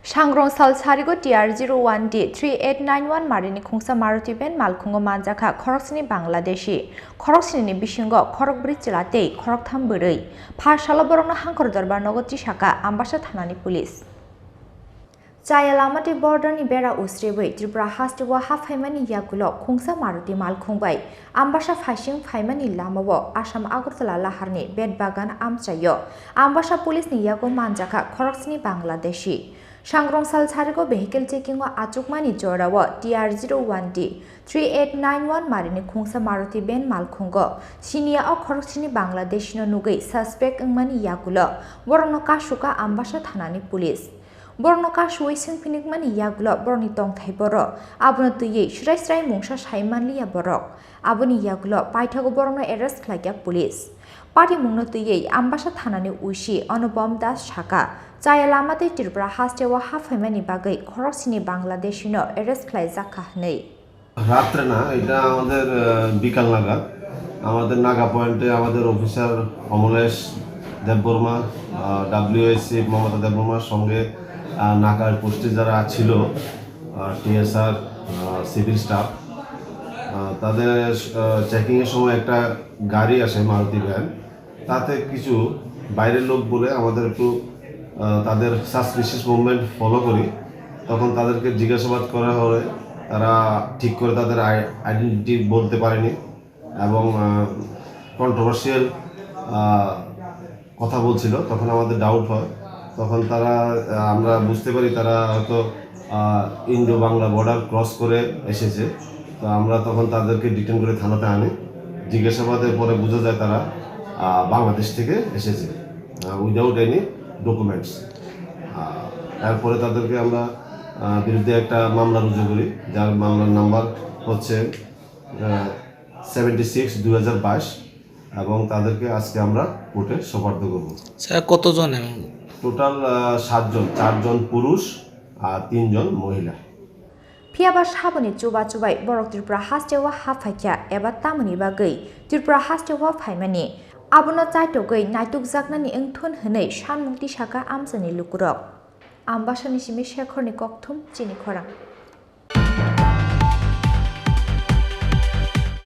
Sangrongsal Sarigo TR01D-3891 Marini Khongsa Maruti ben Malkhungo Manjakha Khoroksni Bangladeshi Khoroksni Bishingo Khorokbri Chilate Khoroktham Buri Pharsala Borongno Hankor Darbar Nogoti Shaka Ambasha Thanani Police Chayalamati border ni bera usrebai Tripura hastewa hafaimani yagulo Khongsa Maruti Malkhungbai Ambasha Fashing Faimani Lamawo Asham Agartala Laharni Bedbagan Amchayo Ambasha Police ni yago Manjakha Khoroksni Bangladeshi Sangrongsal Sarigo vehicle checking wa achukmani jorawo TR01D-3891 Marini Khongsa Maruti ben Malkhungo Chini o Khoroksni Bangladeshi no nugai suspect ngmani yagulo borno kashuka Ambasha Thanani Police Borno kashui singpinik mani yagulo borni tong thaiboro abno tuye shrai mungsa saimanliya borok aboni yagulo paithago borno arrest khlaiyak police Party mungno tuye Ambasha Thanani ushi Anubom Das Shaka Chayalamate Tripura hastewa hafaimani bagai Khoroksni Bangladeshi no arrest khlaijak nei রাত্রে না এটা আমাদের বিকাল নাগাদ আমাদের নাগা পয়েন্টে আমাদের officer Amalesh Debbarma ডব্লিউএসসি Mamata দেববর্মার সঙ্গে নাগার পোস্টে যারা ছিল টিএসআর সিভিল স্টাফ তাদের চেকিংয়ের সময় একটা গাড়ি আসে মারুতি ভ্যান তাতে কিছু বাইরের লোক বলে আমাদের একটু তাদের সাসপিশিয়াস মুভমেন্ট ফলো করি তখন তাদেরকে জিজ্ঞাসাবাদ করা হলে তারা ঠিক করে তাদের আইডেন্টিটি বলতে পারেনি এবং কন্ট্রোভার্সিয়াল কথা বলছিল তখন আমাদের ডাউট হয় তখন তারা আমরা বুঝতে পারি তারা হয়তো ইন্ডো বাংলা বর্ডার ক্রস করে এসেছে তো আমরা তখন তাদেরকে ডিটেন করে থানাতে আনি জিজ্ঞাসাবাদের পরে বোঝা যায় তারা বাংলাদেশ থেকে এসেছে উইদাউট এনি ডকুমেন্টস এরপরে তাদেরকে আমরা বিরুদ্ধে একটা মামলা রুজু করি যার মামলার নাম্বার হচ্ছে 76/2022 এবং তাদেরকে আজকে আমরা কোর্টে সোপর্দ করব স্যার কতজন টোটাল 7 জন 4 জন পুরুষ আর 3 জন মহিলা Piaba Shabani Juba Jubai Borok Tripura hastewa hafakya eba tamani bagai Tripura hastewa faimani Abuna Zaitogai Naituk Zaknani Engthun Hene Shanmukti Shaka Amsani Lukurok Ambasha Nishimi Shekhorni Kokthum Chini Khorang